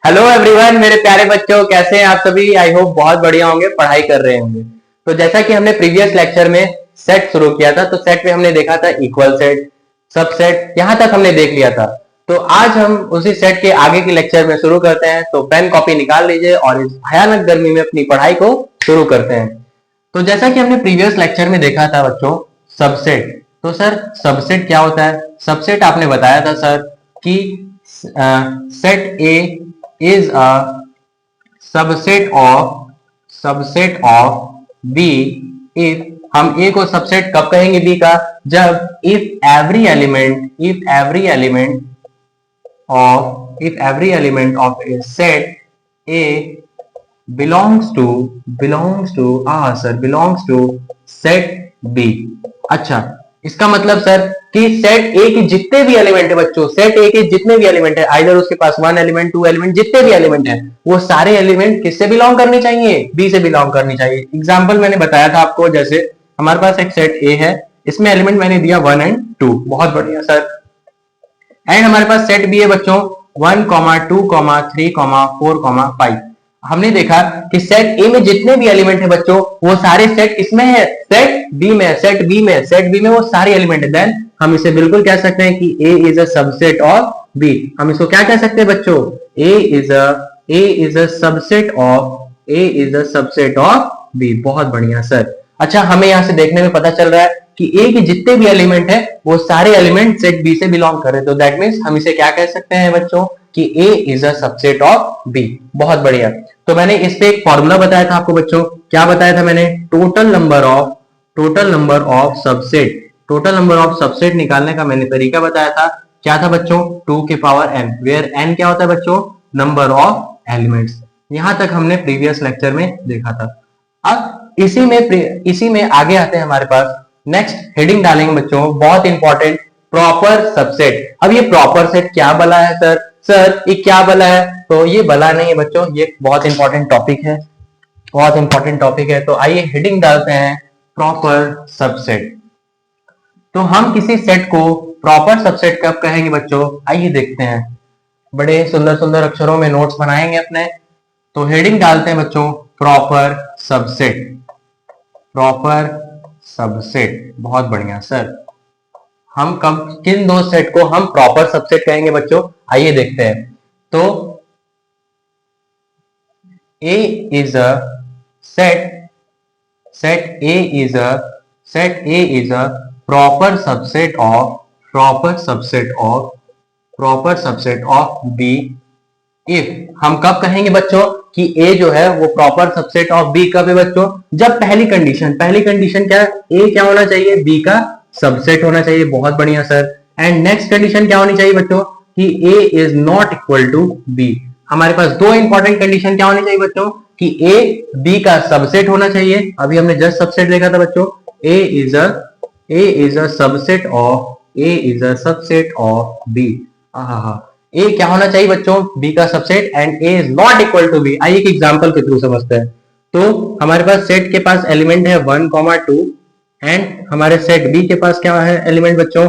Hello everyone, मेरे प्यारे बच्चों, कैसे हैं आप सभी। आई होप बहुत बढ़िया होंगे, पढ़ाई कर रहे होंगे। तो जैसा कि हमने प्रीवियस लेक्चर में सेट शुरू किया था, तो सेट में हमने देखा था इक्वल सेट, सबसेट, यहां तक हमने देख लिया था। तो आज हम उसी सेट के आगे के लेक्चर में शुरू करते हैं। तो पेन कॉपी निकाल लीजिए और इस भयानक गर्मी में अपनी पढ़ाई को शुरू करते हैं। तो जैसा कि हमने प्रीवियस लेक्चर में देखा था बच्चों, सबसेट। तो सर सबसेट क्या होता है? सबसेट आपने बताया था सर कि set A is a subset of B if हम A को सबसेट कब कहेंगे B का? जब if every element of a set A belongs to set B। अच्छा, इसका मतलब सर कि सेट ए के जितने भी एलिमेंट है बच्चों, सेट ए के जितने भी एलिमेंट है, आइदर उसके पास 1 एलिमेंट 2 एलिमेंट, जितने भी एलिमेंट है, वो सारे एलिमेंट किससे बिलोंग करने चाहिए? बी से बिलोंग करनी चाहिए। एग्जांपल मैंने बताया था आपको, जैसे हमारे पास एक सेट ए है, इसमें एलिमेंट मैंने दिया 1 एंड 2, बहुत बढ़िया सर। एंड हमारे पास सेट बी है बच्चों 1, 2, 3, 4, 5। हमने देखा कि सेट ए में जितने भी एलिमेंट है बच्चों, वो सारे सेट इसमें है, सेट बी में वो सारे एलिमेंट है। देन हम इसे बिल्कुल कह सकते हैं कि A is a subset of B. हम इसको क्या कह सकते हैं बच्चों? A is a subset of B. बहुत बढ़िया सर। अच्छा, हमें यहां से देखने में पता चल रहा है कि ए के जितने भी एलिमेंट है, वो सारे एलिमेंट सेट बी से बिलोंग कर रहे हैं। तो दैट मीन्स हम इसे क्या कह सकते हैं बच्चों कि A is a subset of B. बहुत बढ़िया। तो मैंने इस पे एक फॉर्मूला बताया था आपको बच्चों। क्या बताया था मैंने? टोटल नंबर ऑफ सबसेट निकालने का मैंने तरीका बताया था। क्या था बच्चों? 2 के पावर n, वेयर n क्या होता है बच्चों? Number of elements. यहां तक हमने प्रीवियस लेक्चर में देखा था। अब इसी में आगे आते हैं हमारे पास। नेक्स्ट हेडिंग डालेंगे बच्चों, बहुत इंपॉर्टेंट, प्रॉपर सबसेट। अब ये प्रॉपर सेट क्या बला है सर ये क्या बला है? तो ये बला नहीं है बच्चों, ये बहुत इंपॉर्टेंट टॉपिक है। तो आइए हेडिंग डालते हैं, प्रॉपर सबसेट। तो हम किसी सेट को प्रॉपर सबसेट कब कहेंगे बच्चों? आइए देखते हैं। बड़े सुंदर सुंदर अक्षरों में नोट्स बनाएंगे अपने। तो हेडिंग डालते हैं बच्चों, प्रॉपर सबसेट। बहुत बढ़िया सर। हम कब किन दो सेट को हम प्रॉपर सबसेट कहेंगे बच्चों? आइए देखते हैं। तो A is a set A is a proper subset of B if हम कब कहेंगे बच्चों कि A जो है वो प्रॉपर सबसेट ऑफ B कब है बच्चों? जब पहली कंडीशन क्या है? A क्या होना चाहिए? B का सबसेट होना चाहिए। बहुत बढ़िया सर। एंड नेक्स्ट कंडीशन क्या होनी चाहिए बच्चों? कि A is not equal to B। हमारे पास दो इंपॉर्टेंट कंडीशन क्या होनी चाहिए बच्चों? कि A B का सबसेट होना चाहिए। अभी हमने जस्ट सबसेट देखा था बच्चों। A is a subset of B। A क्या होना चाहिए बच्चों? बी का subset. And A is not equal to B. आइए एक एग्जांपल के थ्रू समझते हैं। तो हमारे पास सेट के पास एलिमेंट है 1, 2 एंड हमारे सेट बी के पास क्या है एलिमेंट बच्चों?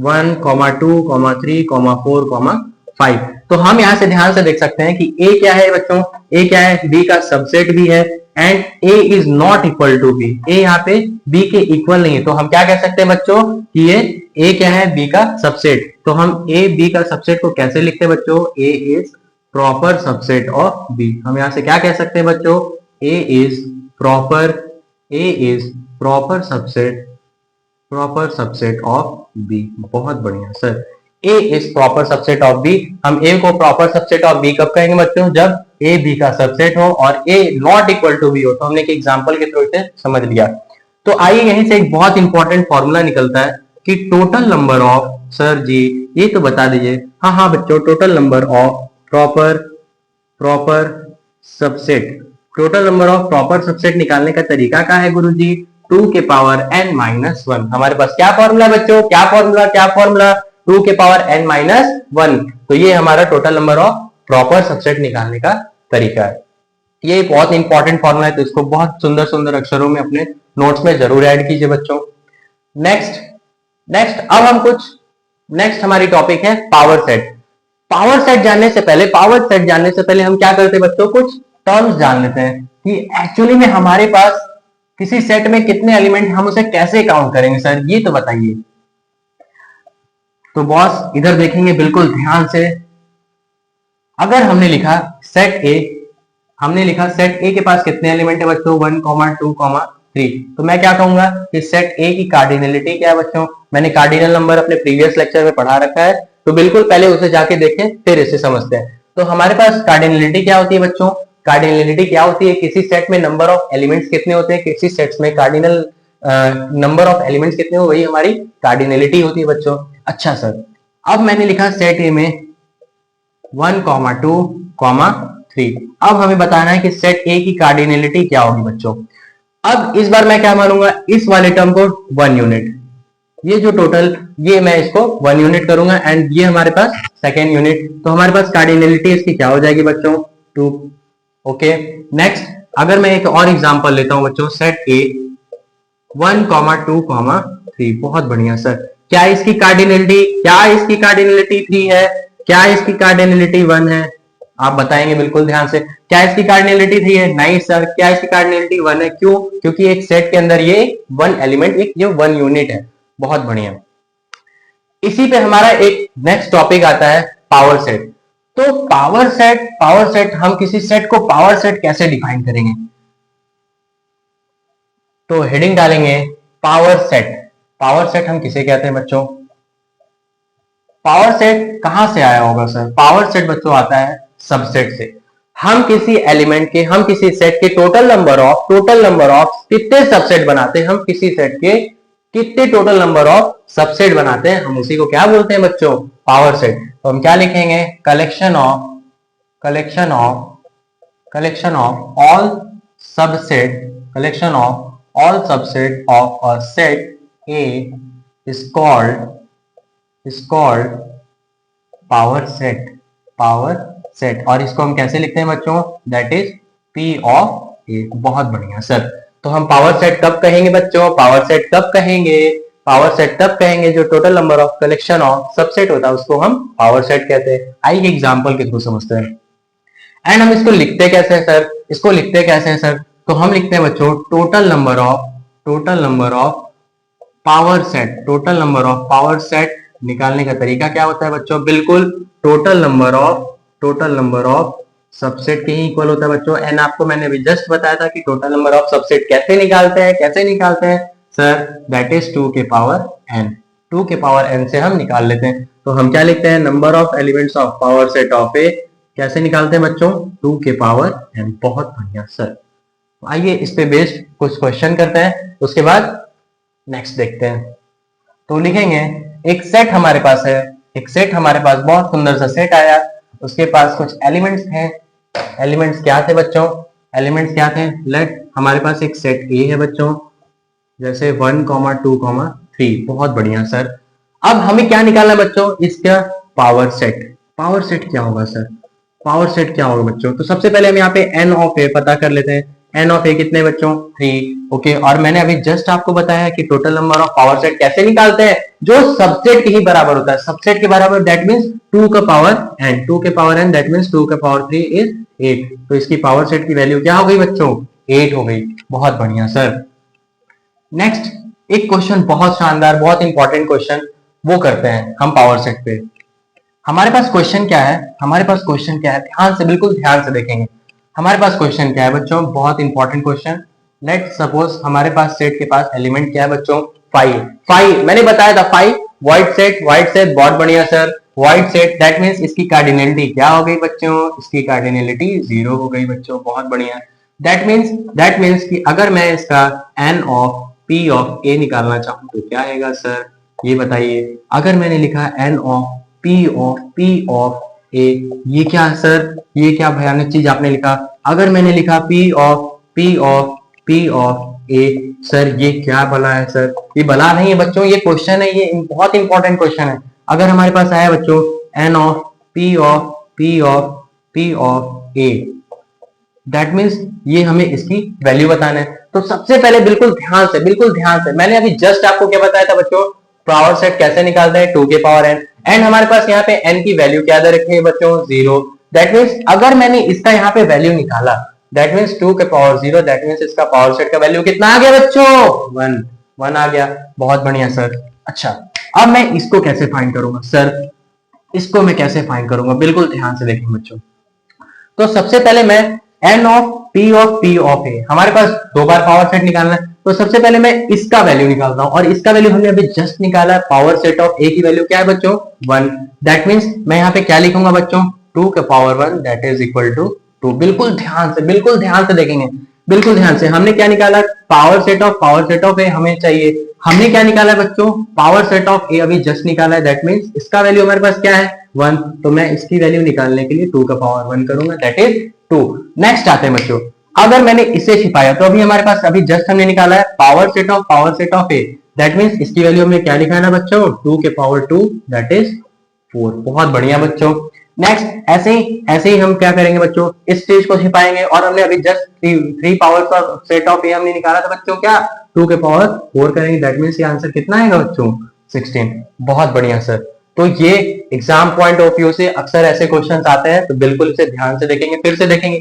1, 2, 3, 4, 5। तो हम यहां से ध्यान से देख सकते हैं कि ए क्या है बच्चों? ए क्या है? बी का सबसेट भी है। And A is not equal to B. A यहाँ पे बी के इक्वल नहीं है। तो हम क्या कह सकते हैं बच्चों कि ये ए क्या है? बी का सबसेट। तो हम ए बी का सबसेट को कैसे लिखते हैं बच्चों? A is proper subset of B. हम यहां से क्या कह सकते हैं बच्चों? A is proper subset of B. बहुत बढ़िया sir. A is proper subset of B. हम ए को प्रॉपर सबसेट ऑफ बी कब कहेंगे बच्चों? जब ए बी का सबसेट हो और ए नॉट इक्वल टू बी हो। तो हमने एक एग्जांपल के थ्रू इसे समझ लिया। तो आइए यहीं से एक बहुत इंपॉर्टेंट फॉर्मूला निकलता है कि टोटल नंबर ऑफ, सर जी ये तो बता दीजिए। हाँ बच्चों, total number of proper subset निकालने का तरीका क्या है गुरुजी? 2 के पावर n माइनस 1। हमारे पास क्या फॉर्मूला बच्चों? क्या फॉर्मूला? 2 के पावर n माइनस 1। तो ये हमारा total number of proper subset निकालने का तरीका है। ये बहुत इंपॉर्टेंट फॉर्मूला है, तो इसको बहुत सुंदर सुंदर अक्षरों में अपने नोट्स में जरूर ऐड कीजिए बच्चों। नेक्स्ट अब हम कुछ नेक्स्ट हमारी टॉपिक है पावर सेट। पावर सेट जानने से पहले हम क्या करते हैं बच्चों, कुछ टर्म्स जान लेते हैं कि एक्चुअली में हमारे पास किसी सेट में कितने एलिमेंट, हम उसे कैसे काउंट करेंगे सर, ये तो बताइए। तो बॉस इधर देखेंगे बिल्कुल ध्यान से। अगर हमने लिखा सेट ए के पास कितने एलिमेंट है बच्चों, 1, 2, 3, तो मैं क्या कहूंगा कि सेट ए की कार्डिनलिटी क्या है बच्चों। मैंने कार्डिनल नंबर अपने प्रीवियस लेक्चर में पढ़ा रखा है, तो बिल्कुल पहले उसे जाके देखें फिर इसे समझते हैं। तो हमारे पास कार्डिनलिटी क्या होती है बच्चों, कार्डिनलिटी क्या होती है, किसी सेट में नंबर ऑफ एलिमेंट्स कितने होते हैं, किसी सेट्स में कार्डिनल नंबर ऑफ एलिमेंट्स कितने हो, वही हमारी कार्डिनलिटी होती है बच्चों। अच्छा सर, अब मैंने लिखा सेट ए में 1, 2, 3, अब हमें बताना है कि सेट ए की कार्डिनलिटी क्या होगी बच्चों। अब इस बार मैं क्या मानूंगा, इस वाले टर्म को 1 यूनिट, ये जो टोटल, ये मैं इसको 1 यूनिट करूंगा एंड ये हमारे पास सेकेंड यूनिट, तो हमारे पास कार्डिनलिटी इसकी क्या हो जाएगी बच्चों, 2। ओके, नेक्स्ट अगर मैं एक और एग्जांपल लेता हूं बच्चों, सेट ए 1, 2, 3, बहुत बढ़िया सर। क्या इसकी कार्डिनलिटी 3 है, क्या इसकी कार्डिनलिटी 1 है, आप बताएंगे बिल्कुल ध्यान से। क्या इसकी कार्डिनलिटी 3 है, नहीं सर। क्या इसकी कार्डिनलिटी 1 है, क्यों, क्योंकि एक सेट के अंदर ये 1 एलिमेंट, ये 1 यूनिट है। बहुत बढ़िया। इसी पे हमारा एक नेक्स्ट टॉपिक आता है पावर सेट। तो पावर सेट हम किसी सेट को पावर सेट कैसे डिफाइन करेंगे, तो हेडिंग डालेंगे पावर सेट हम किसे कहते हैं बच्चों। पावर सेट कहां से आया होगा सर, पावर सेट बच्चों आता है सबसेट से। हम किसी एलिमेंट के, हम किसी सेट के टोटल नंबर ऑफ कितने सबसेट बनाते हैं, हम किसी सेट के कितने टोटल नंबर ऑफ सबसेट बनाते हैं, हम उसी को क्या बोलते हैं बच्चों, पावर सेट। तो हम क्या लिखेंगे, collection of all subset of a set A is called power set. और इसको हम कैसे लिखते हैं बच्चों, दैट इज P ऑफ ए। बहुत बढ़िया सर। तो हम पावर सेट कब कहेंगे बच्चों, पावर सेट तब कहेंगे जो total number of collection of subset होता है उसको हम पावर सेट कहते हैं। आइए एग्जांपल के थ्रू समझते हैं। एंड हम इसको लिखते कैसे हैं सर, तो हम लिखते हैं बच्चों total number of power set निकालने का तरीका क्या होता है बच्चों, बिल्कुल टोटल नंबर ऑफ सबसेट के ही इक्वल होता है बच्चों। एन आपको मैंने अभी जस्ट बताया था कि टोटल नंबर ऑफ सबसेट कैसे निकालते हैं सर, दैट इज 2 के पावर n से हम निकाल लेते हैं। तो हम क्या लिखते हैं, number of elements of power set of A कैसे निकालते हैं बच्चों, 2 के पावर n। बहुत बढ़िया सर। आइए इस पे बेस्ड कुछ क्वेश्चन करते हैं, उसके बाद नेक्स्ट देखते हैं। तो लिखेंगे एक सेट हमारे पास है, बहुत सुंदर सा सेट आया, उसके पास कुछ एलिमेंट्स हैं। एलिमेंट्स क्या थे बच्चों, लेट हमारे पास एक सेट ए है बच्चों, जैसे 1, 2, 3। बहुत बढ़िया सर। अब हमें क्या निकालना है बच्चों, इसका पावर सेट क्या होगा सर, बच्चों। तो सबसे पहले हम यहाँ पे n ऑफ ए पता कर लेते हैं। n ऑफ ए कितने बच्चों, 3। ओके, और मैंने अभी जस्ट आपको बताया कि total number of power set कैसे निकालते हैं, जो सबसेट के ही बराबर होता है, सबसेट के बराबर, दैट मींस 2 का पावर n, दैट मींस 2 का पावर 3 इज 8। तो इसकी पावर सेट की वैल्यू क्या हो गई बच्चों, 8 हो गई। बहुत बढ़िया सर। नेक्स्ट एक क्वेश्चन बहुत शानदार, बहुत इंपॉर्टेंट क्वेश्चन वो करते हैं हम पावर सेट पे। हमारे पास क्वेश्चन क्या है, ध्यान से, बिल्कुल ध्यान से देखेंगे। हमारे पास क्वेश्चन क्या है बच्चों, बहुत इंपॉर्टेंट क्वेश्चन। लेट सपोज हमारे पास सेट के पास एलिमेंट क्या है बच्चों, 5। मैंने बताया था 5 वाइड सेट, बहुत बढ़िया sir. Wide set that means इसकी कार्डिनलिटी क्या हो गई बच्चों, इसकी कार्डिनलिटी 0 हो गई बच्चों। बहुत बढ़िया। दैट मींस कि अगर मैं इसका n of p of a निकालना चाहूं तो क्या आएगा सर, ये बताइए। अगर मैंने लिखा n of p of a, ये क्या सर, ये क्या भयानक चीज आपने लिखा। अगर मैंने लिखा p ऑफ a, सर ये क्या बला है सर, ये बला नहीं है बच्चों, ये क्वेश्चन है, ये बहुत इंपॉर्टेंट क्वेश्चन है। अगर हमारे पास आया बच्चों n of p of a, that means ये हमें इसकी वैल्यू बताना है। तो सबसे पहले बिल्कुल ध्यान से, मैंने अभी जस्ट आपको क्या बताया था बच्चों, पावर सेट कैसे निकालते हैं, 2 के पावर n, एंड हमारे पास यहाँ पे n की वैल्यू क्या दे रखी है बच्चों, 0। दैट मीन्स अगर मैंने इसका यहाँ पे वैल्यू निकाला, दैट मीन्स 2 के पावर 0, दैट मीन्स इसका पावर सेट का वैल्यू कितना आ गया बच्चों, 1 आ गया। बहुत बढ़िया सर। अच्छा अब मैं इसको कैसे फाइंड करूंगा सर, इसको मैं कैसे फाइंड करूंगा, बिल्कुल ध्यान से देखें बच्चों। तो सबसे पहले मैं n of p of a, हमारे पास 2 बार पावर सेट निकालना है, तो सबसे पहले मैं इसका वैल्यू निकालता हूं, और इसका वैल्यू हमने अभी जस्ट निकाला है, पावर सेट ऑफ a की वैल्यू क्या है बच्चों, 1। दैट मीन्स मैं यहाँ पे क्या लिखूंगा बच्चों, 2 के power 1 that is equal to 2। बिल्कुल ध्यान से देखेंगे, बिल्कुल ध्यान से। हमने क्या निकाला, पावर सेट ऑफ a हमें चाहिए, हमने क्या निकाला है बच्चों, पावर सेट ऑफ a अभी जस्ट निकाला है, दैट मीन्स इसका वैल्यू हमारे पास क्या है, 1। तो मैं इसकी वैल्यू निकालने के लिए 2 का पावर 1 करूंगा, दैट इज 2। नेक्स्ट आते हैं बच्चों, अगर मैंने इसे छिपाया तो अभी हमारे पास अभी जस्ट हमने निकाला है power set of a, that means इसकी वैल्यू हमने क्या निकाला बच्चों, 2 के पावर 2 दैट इज 4। बहुत बढ़िया बच्चों। नेक्स्ट ऐसे ही हम क्या करेंगे बच्चों, इस चीज को छिपाएंगे, और हमने अभी just 3 power set of a हमने निकाला था बच्चों, क्या 2 के पावर 4 करेंगे, दैट मीन्स ये आंसर कितना आएगा बच्चों, 16। बहुत बढ़िया सर। तो ये एग्जाम पॉइंट ऑफ व्यू से अक्सर ऐसे क्वेश्चंस आते हैं, तो बिल्कुल इसे ध्यान से देखेंगे, फिर से देखेंगे,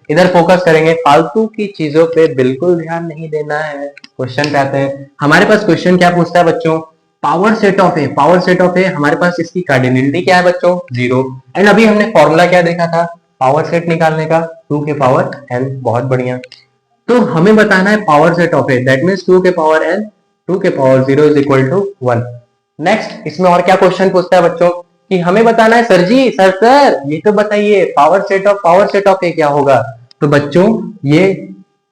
इधर फोकस करेंगे, फालतू की चीजों पे बिल्कुल ध्यान नहीं देना है। क्वेश्चन पे आते हैं, हमारे पास क्वेश्चन क्या पूछता है बच्चों, पावर सेट ऑफ ए, हमारे पास इसकी कार्डिनलिटी क्या है बच्चों, 0। एंड अभी हमने फॉर्मूला क्या देखा था पावर सेट निकालने का, 2 के पावर n। बहुत बढ़िया। तो हमें बताना है power set of A, that means 2 के पावर n, 2 के power 0 is equal to 1। Next इसमें और क्या क्वेश्चन पूछता है बच्चों, कि हमें बताना है सर जी, सर ये तो बताइए पावर सेट ऑफ ए क्या होगा। तो बच्चों ये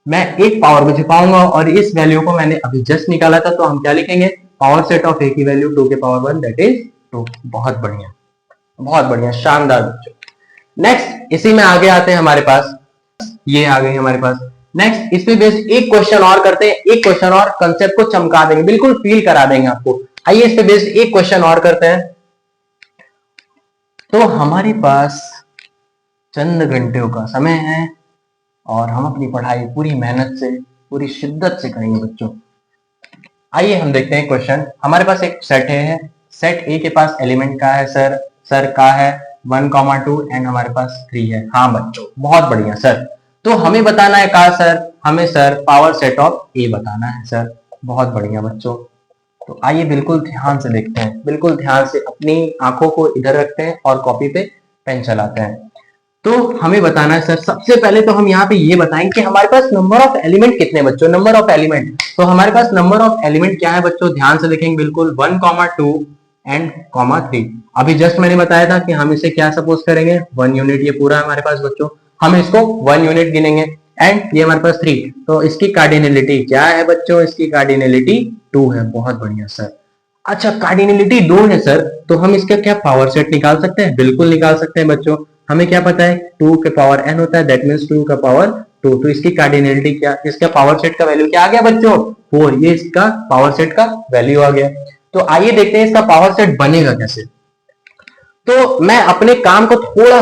मैं एक पावर में छिपाऊंगा, और इस वैल्यू को मैंने अभी जस्ट निकाला था, तो हम क्या लिखेंगे, पावर सेट ऑफ ए की वैल्यू 2 के पावर 1 दैट इज 2। बहुत बढ़िया, शानदार बच्चों। नेक्स्ट इसी में आगे आते हैं हमारे पास, ये आ गई हमारे पास। नेक्स्ट इस पे बेस्ड एक क्वेश्चन और करते हैं, एक क्वेश्चन और कंसेप्ट को चमका देंगे, बिल्कुल फील करा देंगे आपको। आइए इस पे बेस्ड एक क्वेश्चन और करते हैं। तो हमारे पास चंद घंटों का समय है, और हम अपनी पढ़ाई पूरी मेहनत से, पूरी शिद्दत से करेंगे बच्चों। आइए हम देखते हैं क्वेश्चन। हमारे पास एक सेट है, सेट ए के पास एलिमेंट का है सर का है 1, 2 एंड हमारे पास 3 है। हाँ बच्चों बहुत बढ़िया सर। तो हमें बताना है कहा सर, हमें सर पावर सेट ऑफ ए बताना है सर। बहुत बढ़िया बच्चों। तो आइए बिल्कुल ध्यान से देखते हैं, बिल्कुल ध्यान से अपनी आंखों को इधर रखते हैं और कॉपी पे पेन चलाते हैं। तो हमें बताना है सर, सबसे पहले तो हम यहाँ पे ये बताएंगे कि हमारे पास नंबर ऑफ एलिमेंट कितने बच्चों, नंबर ऑफ एलिमेंट। तो हमारे पास नंबर ऑफ एलिमेंट क्या है बच्चों, ध्यान से देखेंगे बिल्कुल, 1, 2 एंड 3। अभी जस्ट मैंने बताया था कि हम इसे क्या सपोज करेंगे, 1 यूनिट। ये पूरा हमारे पास बच्चों, हम इसको 1 यूनिट गिनेंगे, एंड ये हमारे पास 3। तो इसकी कार्डिनलिटी क्या है बच्चों, इसकी कार्डिनलिटी 2 है। बहुत बढ़िया सर। अच्छा कार्डिनलिटी 2 है सर, तो हम इसका क्या पावर सेट निकाल सकते हैं, बिल्कुल निकाल सकते हैं बच्चों। हमें क्या पता है 2 के पावर n होता है, दैट मींस 2 का पावर 2। तो इसकी कार्डिनलिटी क्या, इसका पावर सेट का वैल्यू क्या आ गया बच्चों, 4। ये इसका पावर सेट का वैल्यू आ गया। तो आइए देखते हैं इसका पावर सेट बनेगा कैसे। तो मैं अपने काम को थोड़ा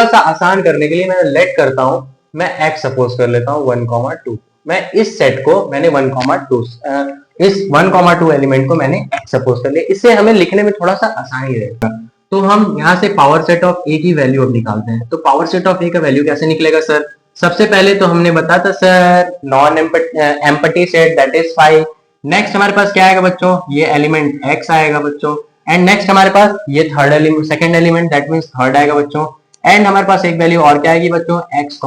सा आसान करने के लिए मैं लेट करता हूं, मैं x सपोज कर लेता हूं 1, 2। मैं इस सेट को मैंने 1, 2 इस 1, 2 एलिमेंट को मैंने x सपोज कर लिया। इससे हमें लिखने में थोड़ा सा आसानी रहेगा। तो हम यहाँ से पावर सेट ऑफ a की वैल्यू अब निकालते हैं। तो पावर सेट ऑफ a का वैल्यू कैसे निकलेगा सर, सबसे पहले तो हमने बताया था sir non empty set that is 5। Next हमारे पास क्या आएगा बच्चों, ये एलिमेंट x आएगा बच्चों। एंड नेक्स्ट हमारे पास ये third element, second element that means third आएगा बच्चों। एंड हमारे पास एक वैल्यू और क्या आएगी बच्चों, x,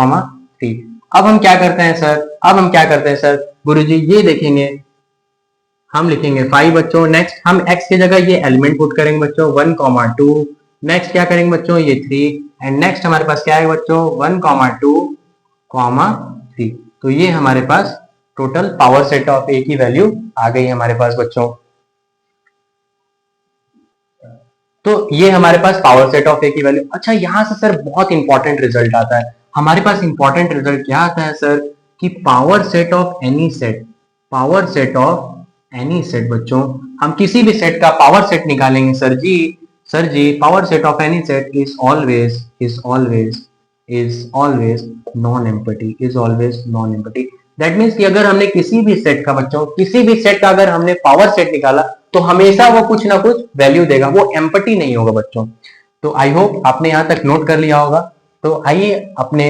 3। अब हम क्या करते हैं सर, गुरुजी ये देखेंगे, हम लिखेंगे 5 बच्चों। नेक्स्ट हम x की जगह ये एलिमेंट पुट करेंगे बच्चों 1, 2। नेक्स्ट क्या करेंगे बच्चों, ये 3। एंड नेक्स्ट हमारे पास क्या है बच्चों 1, 2, 3। तो ये हमारे पास टोटल पावर सेट ऑफ ए की वैल्यू आ गई हमारे पास बच्चों। तो ये हमारे पास पावर सेट ऑफ ए की वैल्यू। अच्छा यहां से सर बहुत इंपॉर्टेंट रिजल्ट आता है हमारे पास। इंपॉर्टेंट रिजल्ट क्या आता है सर, कि power set of any set, power set of any set बच्चों, हम किसी भी सेट का पावर सेट निकालेंगे sir ji power set of any set is always non empty, that means कि अगर हमने किसी भी सेट का बच्चों, किसी भी सेट का अगर हमने पावर सेट निकाला तो हमेशा वो कुछ ना कुछ वैल्यू देगा, वो एम्पटी नहीं होगा बच्चों। तो आई होप आपने यहां तक नोट कर लिया होगा। तो आइए अपने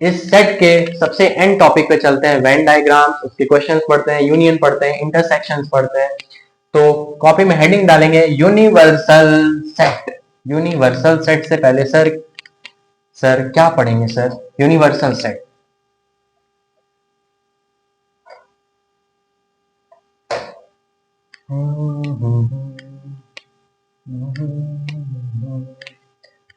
इस सेट के सबसे एंड टॉपिक पे चलते हैं, वेन डायग्राम्स, उसके क्वेश्चंस पढ़ते हैं, यूनियन पढ़ते हैं, इंटरसेक्शंस पढ़ते हैं। तो कॉपी में हेडिंग डालेंगे यूनिवर्सल सेट। यूनिवर्सल सेट से पहले सर क्या पढ़ेंगे सर? Universal set.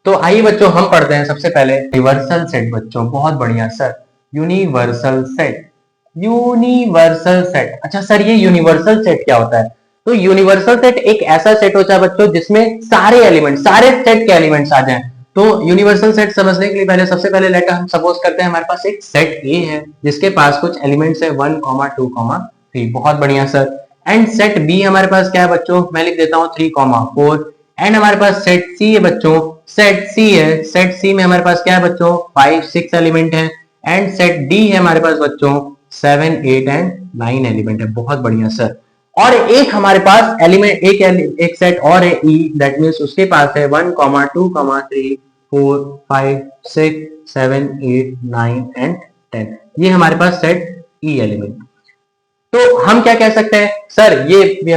तो आइए बच्चों हम पढ़ते हैं सबसे पहले यूनिवर्सल सेट बच्चों। बहुत बढ़िया sir, universal set. Universal set, अच्छा सर ये यूनिवर्सल सेट क्या होता है? तो यूनिवर्सल सेट एक ऐसा सेट होता है बच्चों जिसमें सारे एलिमेंट, सारे सेट के एलिमेंट्स आ जाएं। तो यूनिवर्सल सेट समझने के लिए पहले सबसे पहले लेटर हम सपोज करते हैं हमारे पास एक सेट ए है जिसके पास कुछ एलिमेंट्स है 1, 2, 3। बहुत बढ़िया सर। एंड सेट बी हमारे पास क्या है बच्चों? मैं लिख देता हूँ 3, 4। एंड हमारे पास सेट सी है बच्चों, सेट सी है। सेट सी में हमारे पास क्या है बच्चों? 5, 6 एलिमेंट है। एंड सेट डी है हमारे पास बच्चों 7, 8 एंड 9 एलिमेंट है। बहुत बढ़िया सर। और एक हमारे पास एलिमेंट, एक सेट और है ई, दैट मींस उसके पास है 1, 2, 3, 4, 5, 6, 7, 8, 9 एंड 10। ये हमारे पास सेट ई एलिमेंट। तो हम क्या कह सकते हैं सर?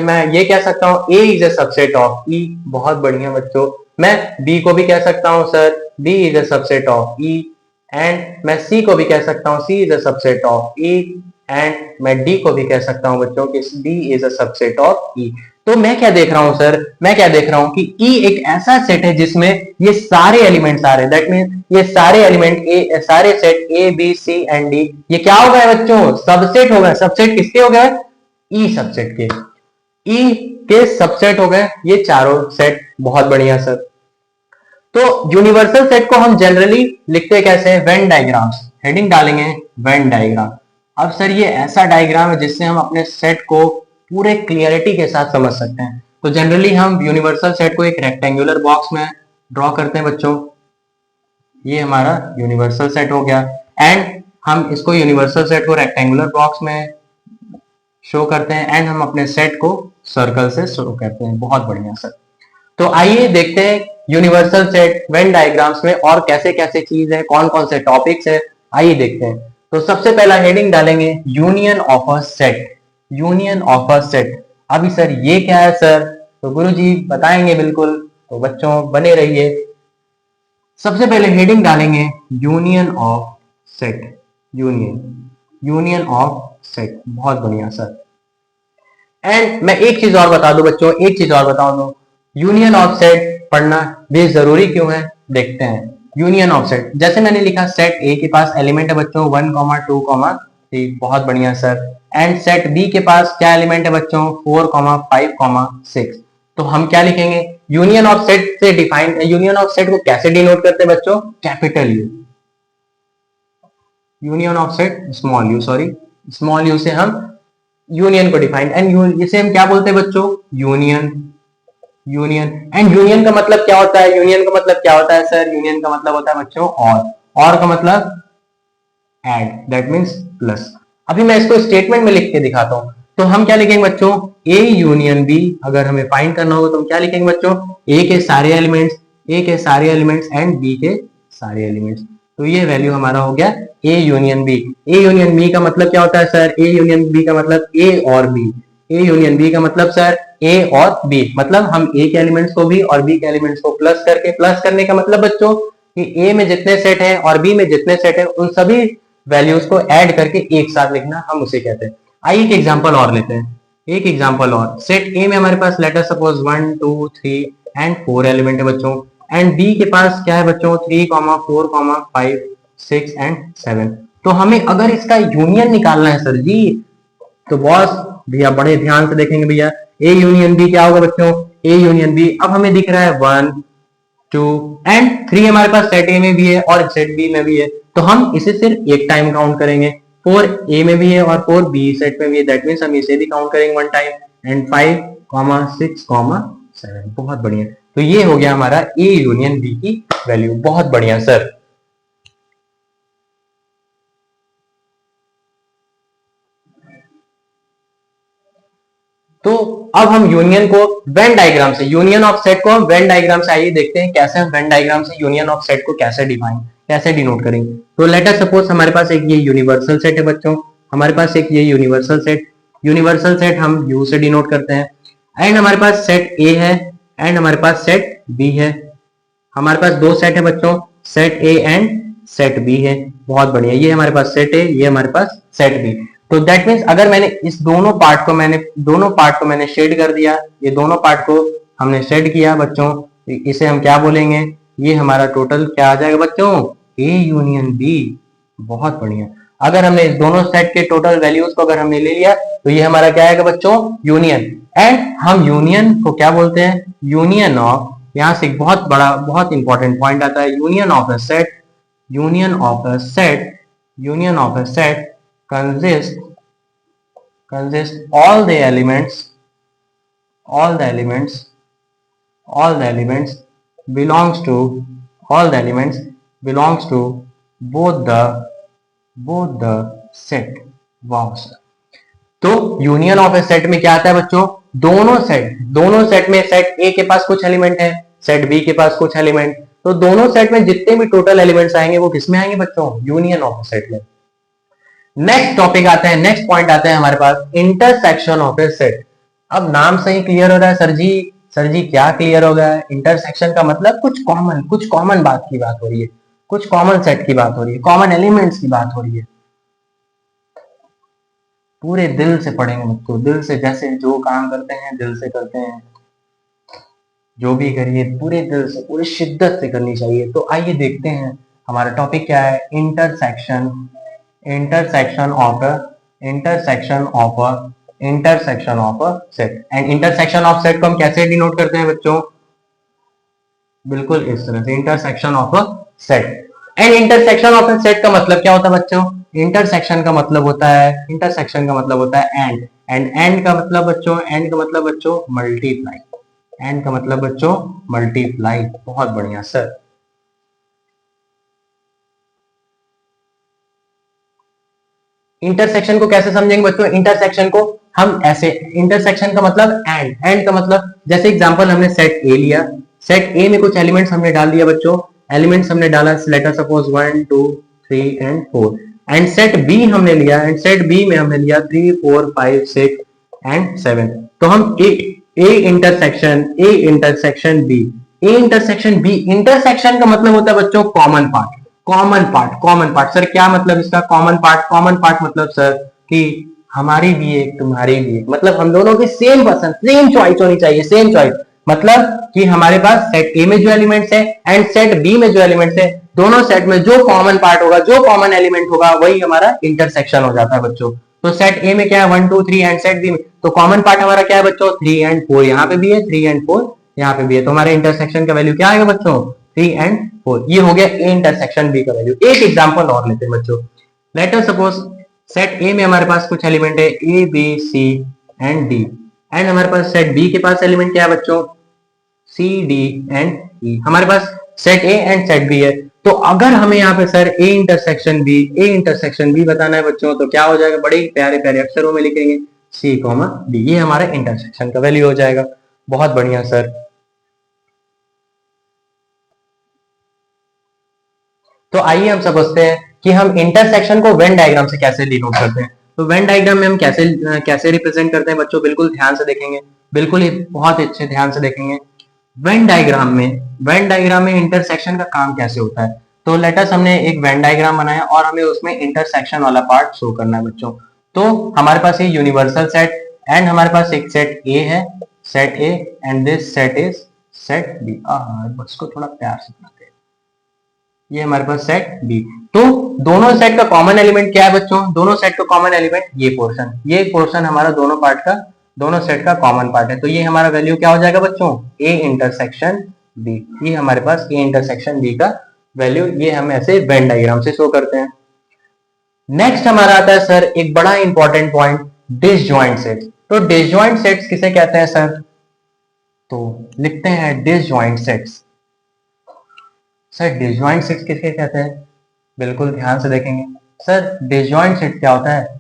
मैं ये कह सकता हूं ए इज ए सबसेट ऑफ ई। बहुत बढ़िया बच्चों। मैं बी को भी कह सकता हूं sir B is a subset of E. And मैं सी को भी कह सकता हूं C is a subset of E. And मैं डी को भी कह सकता हूं बच्चों कि D is a subset of E. तो मैं क्या देख रहा हूं सर? मैं क्या देख रहा हूं कि ई एक ऐसा सेट है जिसमें ये सारे एलिमेंट्स आ रहे हैं। दैट मीन ये सारे एलिमेंट ए, सारे set A B C and D, ये क्या हो गए बच्चों? सबसेट हो गए। सबसेट किसके हो गए? ई सबसेट के। ई के सबसेट हो गए ये चारों सेट। बहुत बढ़िया सर। तो यूनिवर्सल सेट को हम जनरली लिखते कैसे हैं? Venn diagrams. हेडिंग डालेंगे वेन डायग्राम। अब सर ये ऐसा डायग्राम है जिससे हम अपने सेट को पूरे क्लियरिटी के साथ समझ सकते हैं। तो जनरली हम यूनिवर्सल सेट को एक रेक्टेंगुलर बॉक्स में ड्रॉ करते हैं बच्चों। ये हमारा यूनिवर्सल सेट हो गया। एंड हम इसको यूनिवर्सल सेट को रेक्टेंगुलर बॉक्स में शो करते हैं एंड हम अपने सेट को सर्कल से शो करते हैं। बहुत बढ़िया सर। तो आइए देखते हैं यूनिवर्सल सेट वेन डायग्राम्स में और कैसे कैसे चीज है, कौन कौन से टॉपिक्स है, आइए देखते हैं। तो सबसे पहला हेडिंग डालेंगे union of a set. Union of a set. अभी सर ये क्या है सर? तो गुरुजी बताएंगे बिल्कुल। तो बच्चों बने रहिए। सबसे पहले हेडिंग डालेंगे union of set. Union of set. बहुत बढ़िया सर। एंड मैं एक चीज और बता दूं बच्चों, एक चीज और बता दूं, यूनियन ऑफ सेट पढ़ना भी जरूरी क्यों है देखते हैं। यूनियन ऑफ सेट, जैसे मैंने लिखा सेट ए के पास एलिमेंट है बच्चों 1, 2, 3। बहुत बढ़िया सर। एंड सेट बी के पास क्या एलिमेंट है बच्चों? 4, 5, 6। तो हम क्या लिखेंगे? यूनियन ऑफ सेट से डिफाइन, यूनियन ऑफ सेट को कैसे डिनोट करते हैं बच्चों? Capital you. Union of set small you, sorry small you से हम यूनियन को डिफाइन। एंड इसे हम क्या बोलते हैं बच्चों? यूनियन। यूनियन। एंड यूनियन का मतलब क्या होता है? यूनियन का मतलब क्या होता है सर? यूनियन का मतलब होता है बच्चों और का मतलब एड, दैट मीन्स प्लस। अभी मैं इसको स्टेटमेंट में लिख के दिखाता हूं। तो हम क्या लिखेंगे बच्चों? A union B. अगर हमें फाइंड करना होगा तो हम क्या लिखेंगे बच्चों? ए के सारे एलिमेंट्स, ए के सारे एलिमेंट्स एंड बी के सारे एलिमेंट्स। तो ये वैल्यू हमारा हो गया A union B. A union B का मतलब क्या होता है सर? ए यूनियन बी का मतलब ए और बी। ए यूनियन बी का मतलब सर ए और बी, मतलब हम ए के एलिमेंट्स को भी और बी के एलिमेंट्स को प्लस करके, प्लस करने का मतलब बच्चों कि ए में जितने सेट हैं और बी में जितने सेट हैं उन सभी वैल्यूज को ऐड करके एक साथ लिखना, हम उसे कहते हैं। आइए एक एग्जांपल और लेते हैं। एक एग्जांपल और, सेट ए में हमारे पास लेटर सपोज 1, 2, 3 एंड 4 एलिमेंट है बच्चों। एंड बी के पास क्या है बच्चों? 3, 4, 5, 6 एंड 7। तो हमें अगर इसका यूनियन निकालना है सर जी, तो बॉस भैया बड़े ध्यान से देखेंगे भैया। ए यूनियन बी क्या होगा बच्चों? A union B. अब हमें दिख रहा है 1, 2 एंड 3 हमारे पास सेट ए में भी है और सेट बी में भी है। तो हम इसे सिर्फ एक टाइम काउंट करेंगे। 4 ए में भी है और 4 बी सेट में भी है, दैट मीन्स हम इसे भी काउंट करेंगे 1 टाइम। एंड 5, 6, 7। बहुत बढ़िया। तो ये हो गया हमारा ए यूनियन बी की वैल्यू। बहुत बढ़िया सर। तो अब हम यूनियन को वेन डायग्राम से, यूनियन ऑफ सेट को हम वेन डायग्राम से, आइए देखते हैं कैसे हम वेन डायग्राम से यूनियन ऑफ सेट को कैसे डिफाइन, कैसे डिनोट करेंगे। तो लेट अस सपोज हमारे पास एक ये यूनिवर्सल सेट है बच्चों, हमारे पास एक ये यूनिवर्सल सेट हम यू से डिनोट करते हैं, एंड हमारे पास सेट ए है एंड हमारे पास सेट बी है। हमारे पास दो सेट है बच्चों, set A and set B है। बहुत बढ़िया, ये हमारे पास सेट ए, ये हमारे पास सेट बी। तो दैट मीन्स अगर मैंने इस दोनों पार्ट को मैंने शेड कर दिया, ये दोनों पार्ट को हमने शेड किया बच्चों, इसे हम क्या बोलेंगे, ये हमारा टोटल क्या आ जाएगा बच्चों, ए यूनियन बी। बहुत बढ़िया, अगर हमने इस दोनों सेट के टोटल वैल्यूज को अगर हमने ले लिया तो ये हमारा क्या आएगा बच्चों, यूनियन। एंड हम यूनियन को क्या बोलते हैं, यूनियन ऑफ, यहां से एक बहुत बड़ा बहुत इंपॉर्टेंट पॉइंट आता है, union of a set, union of a set, union of a set consist all the elements all the elements all the elements belongs to all the elements belongs to both the set। वाह sir, तो union of a set में क्या आता है बच्चों, दोनों set में set ए के पास कुछ एलिमेंट है, सेट बी के पास कुछ एलिमेंट, तो दोनों सेट में जितने भी टोटल एलिमेंट्स आएंगे वो किसमें आएंगे बच्चों, यूनियन ऑफ ए सेट में। नेक्स्ट टॉपिक आता है, नेक्स्ट पॉइंट आता है हमारे पास, इंटरसेक्शन ऑफ ए सेट। अब नाम से ही क्लियर हो रहा है सर जी क्या क्लियर हो गया है, इंटरसेक्शन का मतलब कुछ कॉमन बात की बात हो रही है, कुछ कॉमन सेट की बात हो रही है, कॉमन एलिमेंट्स की बात हो रही है। पूरे दिल से पढ़ेंगे बच्चों, दिल से, जैसे जो काम करते हैं दिल से करते हैं, जो भी करिए पूरे दिल से पूरी शिद्दत से करनी चाहिए। तो आइए देखते हैं हमारा टॉपिक क्या है, intersection of a set। And intersection of set को हम कैसे डिनोट करते हैं बच्चों, बिल्कुल इस तरह से, intersection of a set. And intersection of a set का मतलब क्या होता है बच्चों, इंटरसेक्शन का मतलब होता है एंड का मतलब बच्चों मल्टीप्लाई, एंड का मतलब बच्चों मल्टीप्लाई। बहुत बढ़िया सर, इंटरसेक्शन को कैसे समझेंगे बच्चों, इंटरसेक्शन को हम ऐसे, इंटरसेक्शन का मतलब एंड का मतलब, जैसे एग्जांपल हमने सेट ए लिया, सेट ए में कुछ एलिमेंट्स हमने डाल दिया बच्चों, एलिमेंट्स हमने डाला, let us suppose 1 2 3 and 4, and set B हमने लिया, एंड सेट बी में हमने लिया 3 4 5 6 एंड 7। तो हम ए इंटरसेक्शन बी, इंटरसेक्शन का मतलब होता है बच्चों कॉमन पार्ट। सर क्या मतलब इसका, कॉमन पार्ट मतलब सर कि हमारी भी एक तुम्हारी भी एक, मतलब हम दोनों की सेम पसंद, सेम चॉइस होनी चाहिए, सेम चॉइस, मतलब कि हमारे पास सेट ए में जो एलिमेंट्स है एंड सेट बी में जो एलिमेंट्स है, दोनों सेट में जो कॉमन पार्ट होगा, जो कॉमन एलिमेंट होगा, वही हमारा इंटरसेक्शन हो जाता है बच्चों। तो सेट ए में क्या है 1 2 3 एंड सेट बी में तो कॉमन पार्ट हमारा क्या है बच्चों 3 एंड 4, यहाँ पे भी है 3 एंड 4 यहाँ पे भी है, तो हमारे इंटरसेक्शन का वैल्यू क्या आएगा बच्चों 3 एंड 4। ये हो गया ए इंटरसेक्शन बी का वैल्यू। एक एग्जांपल और लेते हैं बच्चों, let us suppose set A में हमारे पास कुछ एलिमेंट है A B C and D, and हमारे पास सेट बी के पास एलिमेंट क्या है बच्चों सी डी एंड ई। हमारे पास set A and set B है, तो अगर हमें यहाँ पे सर ए इंटरसेक्शन बी बताना है बच्चों, तो क्या हो जाएगा, बड़े प्यारे प्यारे अक्षरों में लिखेंगे सी कॉमा डी, ये हमारा इंटरसेक्शन का वैल्यू हो जाएगा। बहुत बढ़िया सर। तो आइए हम समझते हैं कि हम इंटरसेक्शन को वेन डायग्राम से कैसे डिनोट करते हैं। तो वेन डायग्राम में हम कैसे रिप्रेजेंट करते हैं बच्चों, बिल्कुल ध्यान से देखेंगे, बिल्कुल ही बहुत अच्छे ध्यान से देखेंगे। वेन डायग्राम में इंटरसेक्शन का काम कैसे होता है। तो लेट अस हमने एक वेन डायग्राम बनाया और हमें उसमें इंटरसेक्शन वाला पार्ट शो करना है बच्चों। तो हमारे पास ये यूनिवर्सल सेट एंड हमारे पास एक सेट ए है, set A and this set is set B. बस को थोड़ा प्यार से बनाते हैं, ये हमारे पास सेट बी। तो दोनों सेट का कॉमन एलिमेंट क्या है बच्चों, दोनों सेट का कॉमन एलिमेंट ये पोर्शन हमारा दोनों सेट का कॉमन पार्ट है। तो ये हमारा वैल्यू क्या हो जाएगा बच्चों ए इंटरसेक्शन बी, ये हमारे पास ए इंटरसेक्शन बी का वैल्यू, ये हम ऐसे वेन डायग्राम से शो करते हैं। नेक्स्ट हमारा आता है सर एक बड़ा इंपॉर्टेंट पॉइंट, डिसजॉइंट सेट्स। तो डिसजॉइंट सेट्स किसे कहते हैं सर, तो लिखते हैं disjoint sets. Sir disjoint sets किसके कहते हैं, बिल्कुल ध्यान से देखेंगे। सर डिसजॉइंट सेट क्या होता है,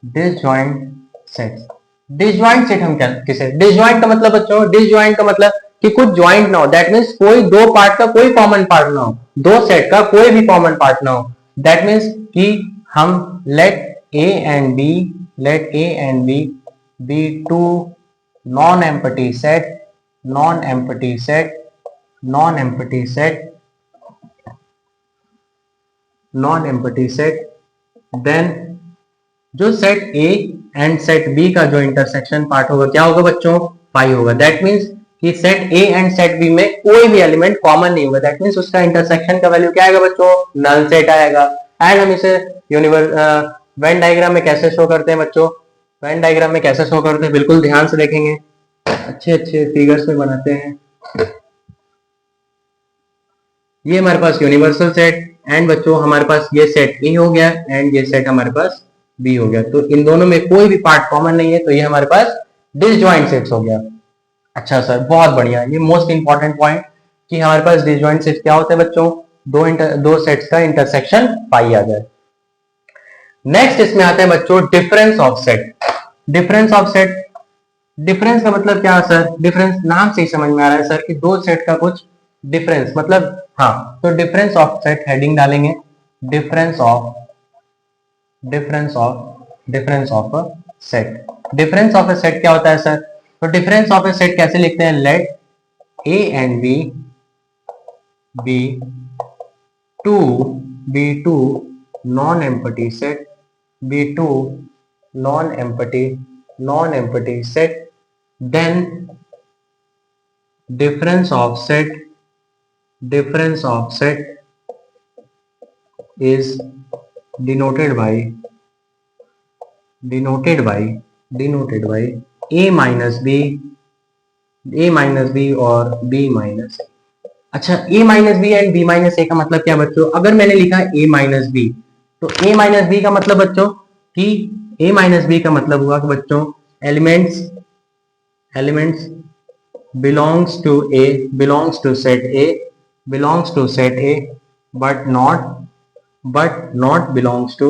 डिसजॉइंट सेट्स डिसजॉइंट सेट हम क्या किसे, डिसजॉइंट का मतलब बच्चों, डिसजॉइंट का मतलब कि कुछ ज्वाइंट ना हो, दैट मीन्स कोई दो पार्ट का कोई कॉमन पार्ट ना हो, दो सेट का कोई भी कॉमन पार्ट ना हो, दैट मीन्स कि हम let A and B, let A and B be two non empty set, non empty set, non empty set, non empty set, then जो set A and set B का जो intersection part होगा क्या होगा बच्चों, pi होगा। That means कि set A and set B में कोई भी एलिमेंट कॉमन नहीं होगा, दैट मीन्स उसका इंटरसेक्शन का वैल्यू क्या आएगा बच्चों, नल सेट आएगा। एंड हम इसे वेन डायग्राम में कैसे शो करते हैं बच्चों, वेन डायग्राम में कैसे शो करते हैं बिल्कुल ध्यान से देखेंगे, अच्छे अच्छे फिगर्स में बनाते हैं। ये हमारे पास यूनिवर्सल सेट, एंड बच्चों हमारे पास ये सेट ए हो गया एंड ये सेट हमारे पास बी हो गया, तो इन दोनों में कोई भी पार्ट कॉमन नहीं है, तो ये हमारे पास डिसजॉइंट सेट्स हो गया। अच्छा सर, बहुत बढ़िया, ये मोस्ट इंपॉर्टेंट पॉइंट कि हमारे पास डिसजॉइंट सेट्स क्या होते हैं बच्चों, दो सेट्स का इंटरसेक्शन पाई आ जाए। नेक्स्ट इसमें आते हैं बच्चों difference of set. Difference of set, difference का मतलब क्या है सर, डिफरेंस नाम से ही समझ में आ रहा है सर कि दो सेट का कुछ डिफरेंस, मतलब हाँ, तो डिफरेंस ऑफ सेट हेडिंग डालेंगे, difference of, difference of, difference of a set. Difference of a set क्या होता है सर, तो डिफरेंस ऑफ अ सेट कैसे लिखते हैं, let A and B be two non empty set, be two non empty set, then difference of set, difference of set is denoted by a minus b, और b minus a। अच्छा, a minus b and b minus a का मतलब क्या बच्चों, अगर मैंने लिखा a minus b, तो a minus b का मतलब बच्चों कि a minus b का मतलब हुआ कि बच्चों elements belongs to A, belongs to set A, belongs to set A, but not belongs to,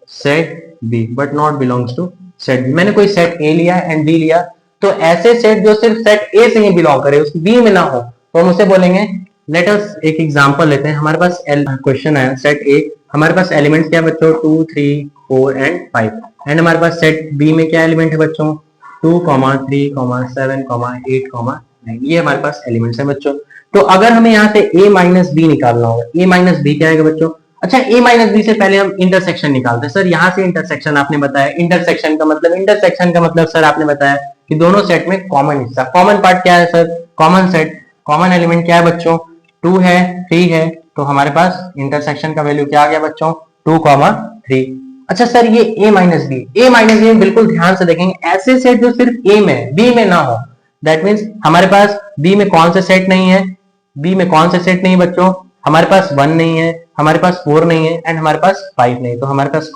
set B, but not belongs to set B। मैंने कोई सेट A लिया एंड B लिया, तो ऐसे सेट जो सिर्फ सेट A से ही belong करे, उसकी B में ना हो, तो हम उसे बोलेंगे, लेट अस एक एग्जांपल लेते हैं। हमारे पास क्वेश्चन है सेट A, हमारे पास एलिमेंट्स क्या है बच्चों, 2 3 4 एंड 5, एंड हमारे पास सेट B में क्या एलिमेंट है बच्चों, 2, 3, 7, 8, 9, ये हमारे पास एलिमेंट्स हैं बच्चों। तो अगर हमें यहाँ से a माइनस बी निकालना होगा, a माइनस बी क्या आएगा बच्चों, अच्छा a माइनस बी से पहले हम इंटरसेक्शन निकालते हैं। सर यहाँ से इंटरसेक्शन आपने बताया, इंटरसेक्शन का मतलब सर आपने बताया कि दोनों सेट में कॉमन हिस्सा, कॉमन पार्ट क्या है sir, common set, common element क्या है बच्चों, 2 है 3 है, तो हमारे पास इंटरसेक्शन का वैल्यू क्या आ गया बच्चों, 2, 3। अच्छा सर ये a माइनस बी बिल्कुल ध्यान से देखेंगे, ऐसे सेट जो सिर्फ a में b में ना हो, दैट मीन्स हमारे पास b में कौन से सेट नहीं है, b में कौन से सेट नहीं है बच्चों, हमारे पास 1 नहीं है, हमारे पास 4 नहीं है एंड हमारे पास 5 नहीं, तो हमारे पास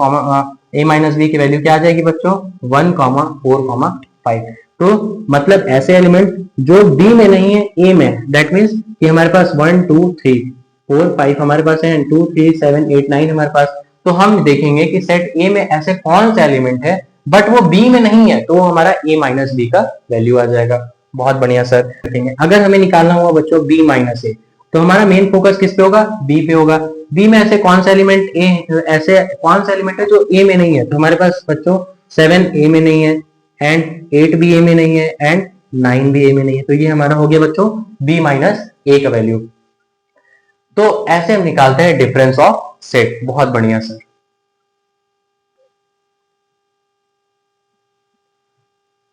a माइनस बी की वैल्यू क्या आ जाएगी बच्चों, 1, 4, 5। तो मतलब ऐसे एलिमेंट जो b में नहीं है a में, दैट मीन्स कि हमारे पास 1 2 3 4 5 हमारे पास है, 2 3 7 8 9 हमारे पास, तो हम देखेंगे कि सेट A में ऐसे कौन सा एलिमेंट है बट वो B में नहीं है, तो वो हमारा A माइनस बी का वैल्यू आ जाएगा। बहुत बढ़िया सर, देखेंगे अगर हमें निकालना हुआ बच्चों B माइनस ए, तो हमारा मेन फोकस किस पे होगा, B पे होगा। B में ऐसे कौन सा एलिमेंट ऐसे कौन सा एलिमेंट है जो A में नहीं है, तो हमारे पास बच्चों 7 A में नहीं है एंड 8 भी A में नहीं है एंड 9 भी A में नहीं है, तो ये हमारा हो गया बच्चों B माइनस ए का वैल्यू। तो ऐसे हम निकालते हैं डिफरेंस ऑफ सेट। बहुत बढ़िया सर।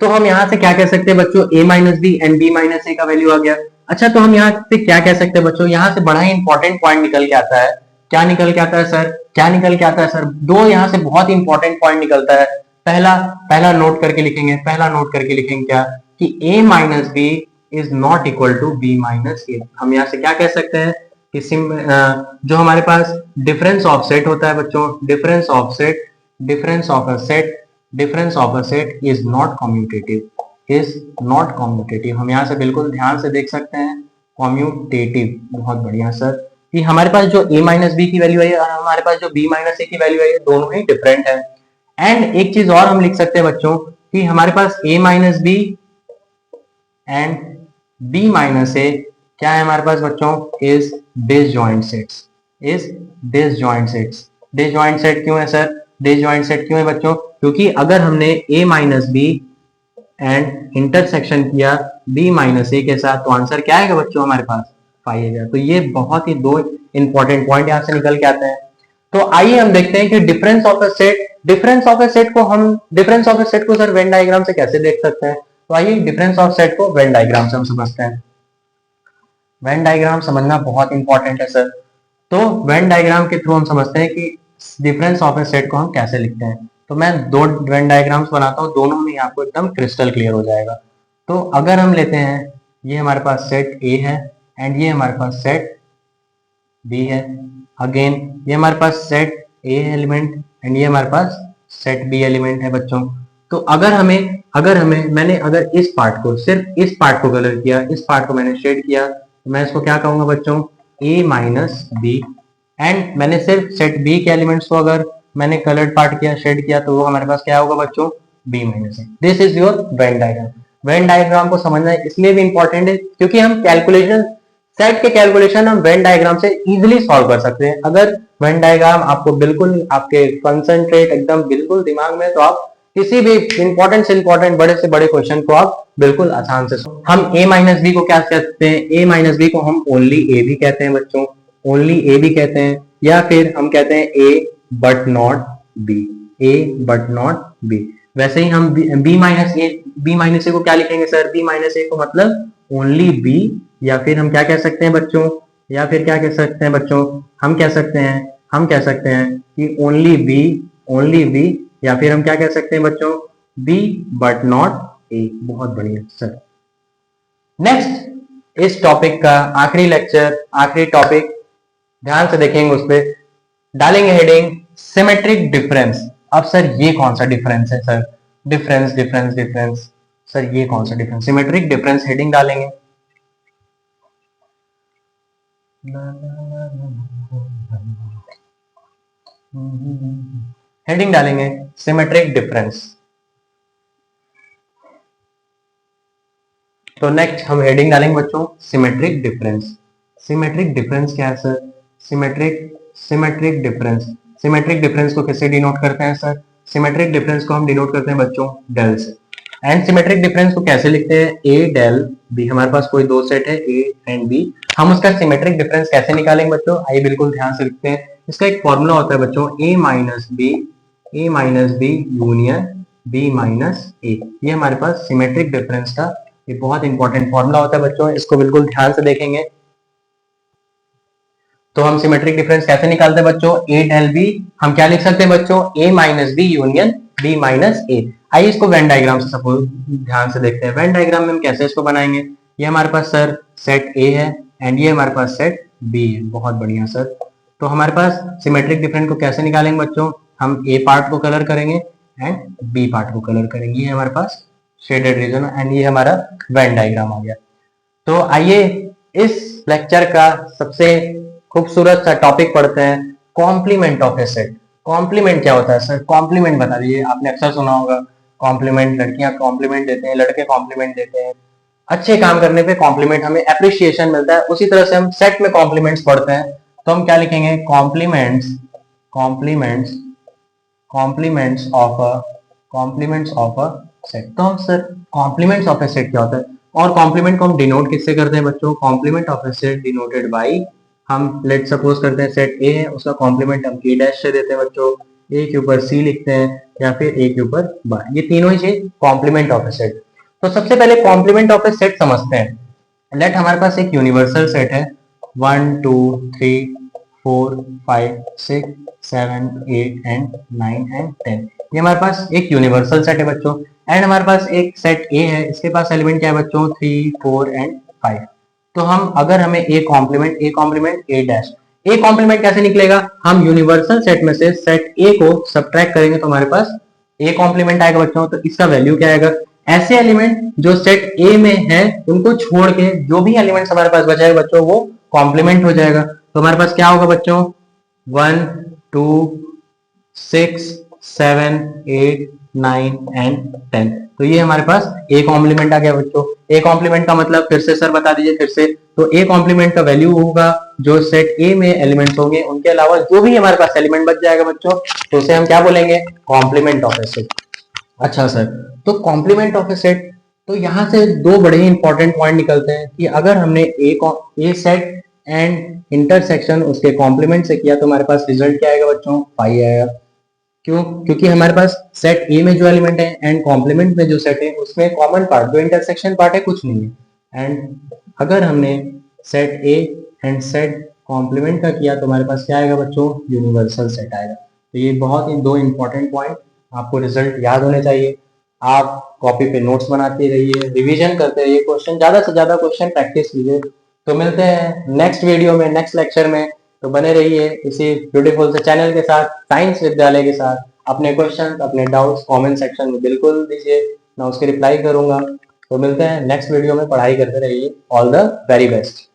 तो हम यहां से क्या कह सकते हैं बच्चों, a minus B and b minus A का वैल्यू आ गया। अच्छा तो हम यहां से क्या कह सकते हैं बच्चों, यहां से बड़ा ही इंपॉर्टेंट पॉइंट निकल के आता है। क्या निकल के आता है सर, क्या निकल के आता है सर, दो यहां से बहुत इंपॉर्टेंट पॉइंट निकलता है। पहला पहला नोट करके लिखेंगे, पहला नोट करके लिखेंगे क्या, कि a minus B is not equal to b minus A. हम यहां से क्या कह सकते हैं कि जो हमारे पास डिफरेंस ऑफ सेट होता है बच्चों, difference of set, difference of a set, difference of a set is not commutative, is not commutative. हम यहाँ से बिल्कुल ध्यान से देख सकते हैं, कम्यूटेटिव। बहुत बढ़िया सर, कि हमारे पास जो a माइनस बी की वैल्यू है और हमारे पास जो b माइनस ए की वैल्यू है, ये दोनों ही डिफरेंट है। एंड एक चीज और हम लिख सकते हैं बच्चों कि हमारे पास a minus B and b minus A क्या है हमारे पास बच्चों, is disjoint sets, is disjoint sets. Disjoint set क्यों है सर, डिसजॉइंट सेट क्यों है बच्चों, क्योंकि अगर हमने a minus B and intersection किया b माइनस ए के साथ तो आंसर क्या आएगा बच्चों हमारे पास, पाइएगा। तो ये बहुत ही दो इंपॉर्टेंट पॉइंट यहां से निकल के आते हैं। तो आइए हम देखते हैं कि difference of a set, difference of a set को हम, डिफरेंस ऑफ अ सेट को सर वेन डायग्राम से कैसे देख सकते हैं। तो आइए डिफरेंस ऑफ सेट को वेन डायग्राम से हम समझते हैं। वेन डायग्राम समझना बहुत इंपॉर्टेंट है सर। तो वेन डायग्राम के थ्रू हम समझते हैं कि डिफरेंस ऑफ ए सेट को हम कैसे लिखते हैं। तो मैं दो वेन डायग्राम्स बनाता हूँ, दोनों में आपको एकदम क्रिस्टल क्लियर हो जाएगा। तो अगर हम लेते हैं, ये हमारे पास सेट ए है एंड ये हमारे पास सेट बी है। अगेन ये हमारे पास सेट ए एलिमेंट एंड ये हमारे पास सेट बी एलिमेंट है बच्चों। तो अगर मैंने अगर इस पार्ट को, सिर्फ इस पार्ट को कलर किया, इस पार्ट को मैंने शेड किया, तो मैं इसको क्या कहूंगा बच्चों, ए माइनस बी। एंड मैंने सिर्फ सेट बी के एलिमेंट्स को अगर मैंने कलर्ड पार्ट किया, शेड किया, तो वो हमारे पास क्या होगा बच्चों, B minus A. This is your Venn diagram. Venn diagram को समझना इसलिए भी इंपॉर्टेंट है क्योंकि हम कैलकुलेशन, सेट के कैलकुलेशन हम वेन डायग्राम से इजीली सॉल्व कर सकते हैं। अगर वेन डायग्राम आपको बिल्कुल आपके कंसंट्रेट एकदम बिल्कुल दिमाग में, तो आप किसी भी इंपॉर्टेंट से इंपॉर्टेंट बड़े से बड़े क्वेश्चन को आप बिल्कुल आसान से। हम a माइनस बी को क्या कहते हैं, a माइनस बी को हम ओनली a भी कहते हैं बच्चों, ओनली a भी कहते हैं, या फिर हम कहते हैं a but not b, a but not b। वैसे ही हम b माइनस ए को क्या लिखेंगे सर, b माइनस ए को मतलब ओनली b, या फिर हम क्या कह सकते हैं बच्चों, या फिर क्या कह सकते हैं बच्चों, हम कह सकते हैं कि ओनली बी, या फिर हम क्या कह सकते हैं बच्चों, बी बट नॉट ए। बहुत बढ़िया सर। नेक्स्ट इस टॉपिक का आखिरी लेक्चर, आखिरी टॉपिक ध्यान से देखेंगे, उस पर डालेंगे हेडिंग सिमेट्रिक डिफरेंस। अब सर ये कौन सा डिफरेंस है sir, difference difference difference, sir ये कौन सा डिफरेंस, सिमेट्रिक डिफरेंस हेडिंग डालेंगे। हेडिंग डालेंगे सिमेट्रिक डिफरेंस। तो नेक्स्ट हम हेडिंग डालेंगे बच्चों सिमेट्रिक डिफरेंस। सिमेट्रिक डिफरेंस क्या है sir, symmetric difference, symmetric difference को किससे डिनोट करते हैं सर, सिमेट्रिक डिफरेंस को हम डिनोट करते हैं बच्चों डेल से। एंड सिमेट्रिक डिफरेंस को कैसे लिखते हैं, ए डेल बी। हमारे पास कोई दो सेट है ए एंड बी, हम उसका सिमेट्रिक डिफरेंस कैसे निकालेंगे बच्चों, आइए बिल्कुल ध्यान से लिखते हैं। इसका एक फॉर्मूला होता है बच्चों, A minus B union B minus A. ये हमारे पास सिमेट्रिक डिफरेंस का ये बहुत इंपॉर्टेंट फॉर्मूला होता है बच्चों, इसको बिल्कुल ध्यान से देखेंगे। तो हम सिमेट्रिक डिफरेंस कैसे निकालते हैं बच्चों, ए डेल बी, हम क्या लिख सकते हैं बच्चों, A minus B union B minus A. आइए इसको वेन डायग्राम से सपोज ध्यान से देखते हैं। वेन डायग्राम में हम कैसे इसको बनाएंगे, ये हमारे पास सर सेट ए है एंड ये हमारे पास सेट बी है। बहुत बढ़िया सर। तो हमारे पास सिमेट्रिक डिफरेंस को कैसे निकालेंगे बच्चों, हम ए पार्ट को कलर करेंगे एंड बी पार्ट को कलर करेंगे, ये हमारे पास शेडेड रीजन एंड ये हमारा वेन डायग्राम आ गया। तो आइए इस लेक्चर का सबसे खूबसूरत सा टॉपिक पढ़ते हैं, complement of a set. Complement क्या होता है सर, कॉम्प्लीमेंट बता दीजिए। आपने अक्सर सुना होगा कॉम्प्लीमेंट, लड़कियां कॉम्प्लीमेंट देते हैं, लड़के कॉम्प्लीमेंट देते हैं, अच्छे काम करने पे कॉम्प्लीमेंट, हमें एप्रिसिएशन मिलता है। उसी तरह से हम सेट में कॉम्प्लीमेंट्स पढ़ते हैं, तो हम क्या लिखेंगे, कॉम्प्लीमेंट्स ऑफ अ सेट। तो हम sir complements of a set क्या होता है, और कॉम्प्लीमेंट को हम डिनोट किससे करते हैं बच्चों, complement of a set denoted by, हम लेट सपोज करते हैं सेट ए है, उसका कॉम्प्लीमेंट हम ए डैश से देते हैं बच्चों, ए के ऊपर सी लिखते हैं या फिर ए के ऊपर बार, ये तीनों ही चीज कॉम्प्लीमेंट ऑफ ए सेट। तो सबसे पहले कॉम्प्लीमेंट ऑफ ए सेट समझते हैं। लेट हमारे पास एक यूनिवर्सल सेट है 1 2 3 4 5 6 7 8 एंड 9 एंड 10, ये हमारे पास एक यूनिवर्सल सेट है बच्चों। एंड हमारे पास एक सेट ए है, इसके पास एलिमेंट क्या है बच्चों, 3 4 एंड 5। तो हम अगर हमें A complement A dash, A complement कैसे निकलेगा, हम यूनिवर्सल सेट में से सेट ए को सब्ट्रैक्ट करेंगे तो हमारे पास ए कॉम्प्लीमेंट आएगा बच्चों। तो इसका वैल्यू क्या आएगा, ऐसे एलिमेंट जो सेट ए में है उनको छोड़ के जो भी एलिमेंट हमारे पास बचाएगा बच्चों वो कॉम्प्लीमेंट हो जाएगा। तो हमारे पास क्या होगा बच्चों, 1 2 6 7, 8, 9 एंड 10। तो ये हमारे पास ए कॉम्प्लीमेंट आ गया बच्चों। ए कॉम्प्लीमेंट का मतलब फिर से सर बता दीजिए फिर से। तो ए कॉम्प्लीमेंट का वैल्यू होगा जो सेट ए में एलिमेंट्स होंगे उनके अलावा जो भी हमारे पास एलिमेंट बच जाएगा बच्चों, तो उसे हम क्या बोलेंगे, कॉम्प्लीमेंट ऑफ ए सेट। अच्छा सर, तो कॉम्प्लीमेंट ऑफ ए सेट, तो यहाँ से दो बड़े ही इंपॉर्टेंट पॉइंट निकलते हैं कि अगर हमने ए सेट एंड इंटरसेक्शन उसके कॉम्प्लीमेंट से किया तो हमारे पास रिजल्ट क्या आएगा बच्चों, पाई आएगा। क्यों? क्योंकि हमारे पास सेट ए में जो एलिमेंट है एंड कॉम्प्लीमेंट में जो सेट है उसमें कॉमन पार्ट जो इंटरसेक्शन पार्ट है कुछ नहीं है। एंड अगर हमने set A and set complement का किया तो हमारे पास क्या आएगा बच्चों, यूनिवर्सल सेट आएगा। तो ये बहुत ही दो इंपॉर्टेंट पॉइंट आपको रिजल्ट याद होने चाहिए। आप कॉपी पे नोट्स बनाते रहिए, रिवीजन करते रहिए, क्वेश्चन ज्यादा से ज्यादा क्वेश्चन प्रैक्टिस कीजिए। तो मिलते हैं नेक्स्ट वीडियो में, नेक्स्ट लेक्चर में। तो बने रहिए इसी ब्यूटीफुल से चैनल के साथ, साइंस विद्यालय के साथ। अपने क्वेश्चन, अपने डाउट्स कमेंट सेक्शन में बिल्कुल दीजिए, मैं उसके रिप्लाई करूंगा। तो मिलते हैं नेक्स्ट वीडियो में, पढ़ाई करते रहिए। All the very best.